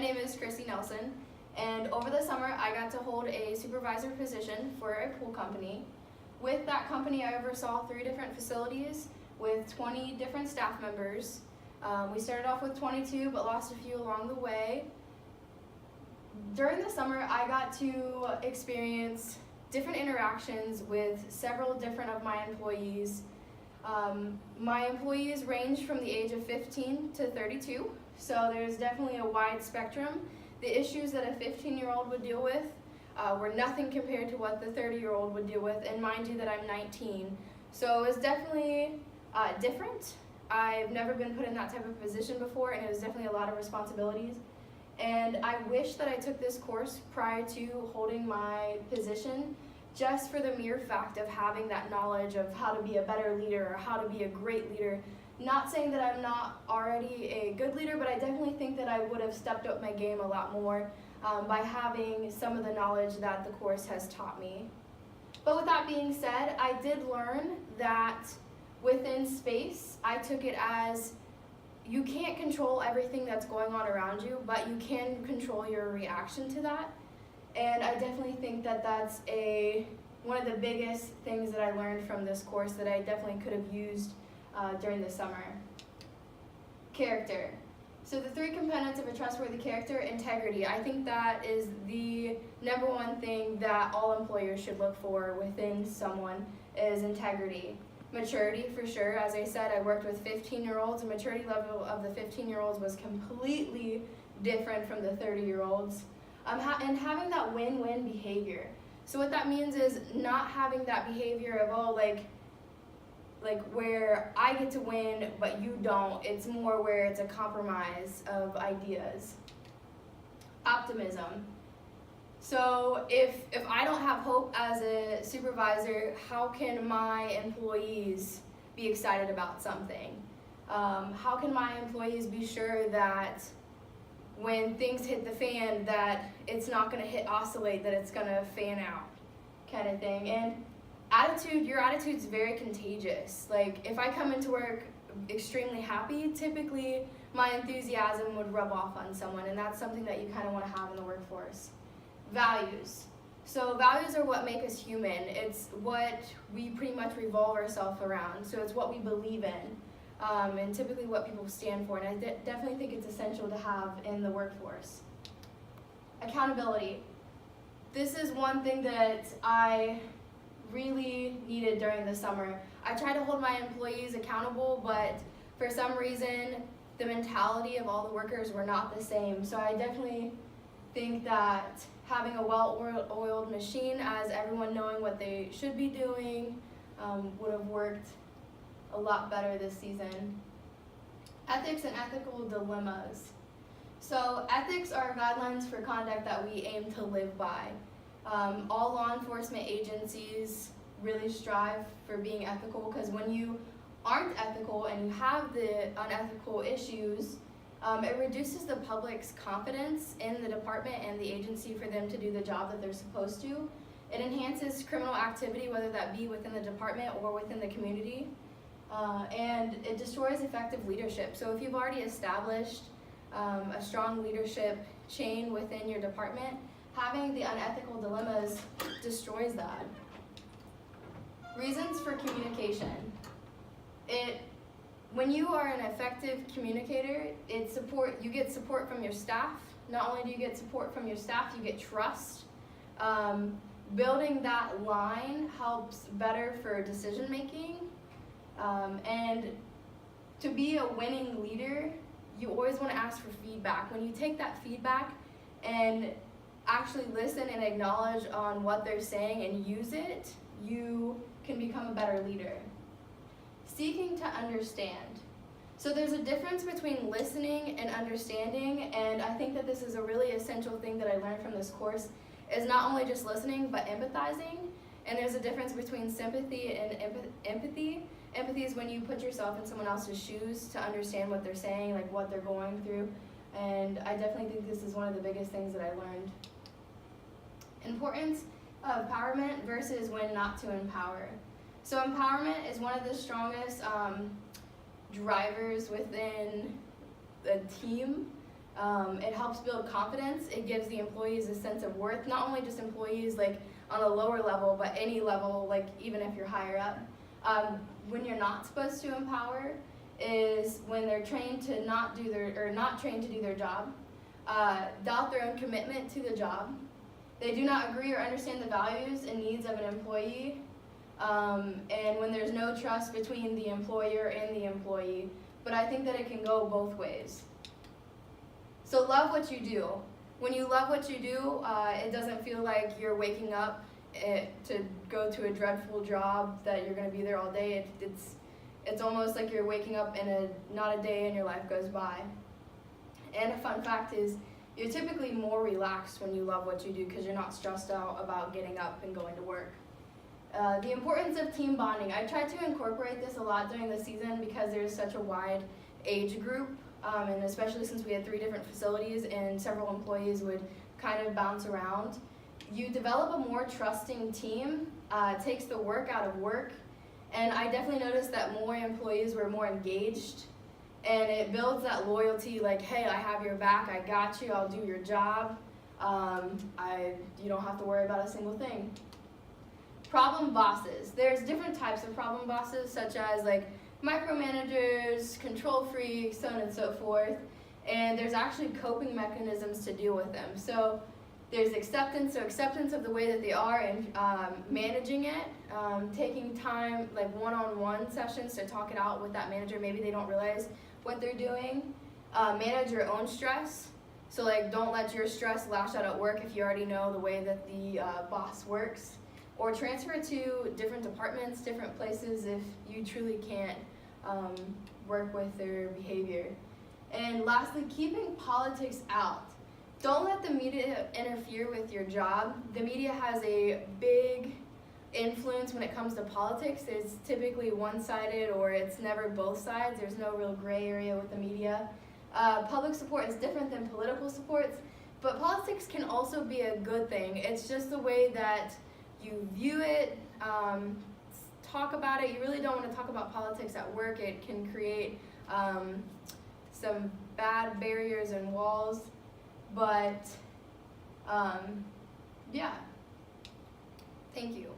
name is Crissy Nelson, and over the summer I got to hold a supervisor position for a pool company. With that company, I oversaw 3 different facilities with 20 different staff members. We started off with 22 but lost a few along the way. During the summer, I got to experience different interactions with several different of my employees. My employees range from the age of 15 to 32, so there's definitely a wide spectrum. The issues that a 15-year-old would deal with were nothing compared to what the 30-year-old would deal with, and mind you that I'm 19. So it was definitely different. I've never been put in that type of position before, and it was definitely a lot of responsibilities. And I wish that I took this course prior to holding my position, just for the mere fact of having that knowledge of how to be a better leader or how to be a great leader. Not saying that I'm not already a good leader, but I definitely think that I would have stepped up my game a lot more by having some of the knowledge that the course has taught me. But with that being said, I did learn that within space, I took it as you can't control everything that's going on around you, but you can control your reaction to that. And I definitely think that that's one of the biggest things that I learned from this course that I definitely could have used during the summer. Character. So the 3 components of a trustworthy character: integrity. I think that is the #1 thing that all employers should look for within someone is integrity. Maturity, for sure. As I said, I worked with 15-year-olds. The maturity level of the 15-year-olds was completely different from the 30-year-olds. And having that win-win behavior. So what that means is not having that behavior of, oh, like where I get to win but you don't. It's more where it's a compromise of ideas. Optimism. So if I don't have hope as a supervisor, how can my employees be excited about something? How can my employees be sure that when things hit the fan that it's not going to oscillate, that it's going to fan out, kind of thing? And attitude, your attitude's very contagious. Like if I come into work extremely happy, typically my enthusiasm would rub off on someone, and that's something that you kind of want to have in the workforce. Values. So values are what make us human. It's what we pretty much revolve ourselves around. So it's what we believe in, and typically what people stand for. And I definitely think it's essential to have in the workforce. Accountability. This is one thing that I really needed during the summer. I try to hold my employees accountable, but for some reason the mentality of all the workers were not the same. So I definitely think that having a well-oiled machine, as everyone knowing what they should be doing, would have worked a lot better this season. Ethics and ethical dilemmas. So ethics are guidelines for conduct that we aim to live by. All law enforcement agencies really strive for being ethical, because when you aren't ethical and you have the unethical issues, it reduces the public's confidence in the department and the agency for them to do the job that they're supposed to. It enhances criminal activity, whether that be within the department or within the community. And it destroys effective leadership. So if you've already established a strong leadership chain within your department, having the unethical dilemmas destroys that. Reasons for communication. When you are an effective communicator, you get support from your staff. Not only do you get support from your staff, you get trust. Building that line helps better for decision making. And to be a winning leader, you always want to ask for feedback. When you take that feedback and actually listen and acknowledge on what they're saying and use it, you can become a better leader. Seeking to understand. So there's a difference between listening and understanding, and I think that this is a really essential thing that I learned from this course, is not only just listening, but empathizing. And there's a difference between sympathy and empathy. Empathy is when you put yourself in someone else's shoes to understand what they're saying, like what they're going through. And I definitely think this is one of the biggest things that I learned. Importance of empowerment versus when not to empower. So empowerment is one of the strongest drivers within the team. It helps build confidence. It gives the employees a sense of worth, not only just employees like on a lower level, but any level, like even if you're higher up. When you're not supposed to empower is when they're trained to not trained to do their job, doubt their own commitment to the job. They do not agree or understand the values and needs of an employee, and when there's no trust between the employer and the employee. But I think that it can go both ways. So love what you do. When you love what you do, it doesn't feel like you're waking up to go to a dreadful job that you're going to be there all day. It's almost like you're waking up and not a day in your life goes by. And a fun fact is, you're typically more relaxed when you love what you do because you're not stressed out about getting up and going to work. The importance of team bonding. I tried to incorporate this a lot during the season because there's such a wide age group, and especially since we had 3 different facilities and several employees would kind of bounce around. You develop a more trusting team, takes the work out of work, and I definitely noticed that more employees were more engaged, and it builds that loyalty, like, hey, I have your back, I got you, I'll do your job, you don't have to worry about a single thing. Problem bosses. There's different types of problem bosses, such as like micromanagers, control freaks, so on and so forth, and there's actually coping mechanisms to deal with them. So there's acceptance, so acceptance of the way that they are and managing it, taking time, like one-on-one sessions to talk it out with that manager. Maybe they don't realize what they're doing. Manage your own stress. So like don't let your stress lash out at work if you already know the way that the boss works. Or transfer to different departments, different places if you truly can't work with their behavior. And lastly, keeping politics out. Don't let the media interfere with your job. The media has a big influence when it comes to politics. It's typically one-sided or it's never both sides. There's no real gray area with the media. Public support is different than political supports, but politics can also be a good thing. It's just the way that you view it, talk about it. You really don't want to talk about politics at work. It can create some bad barriers and walls. But yeah, thank you.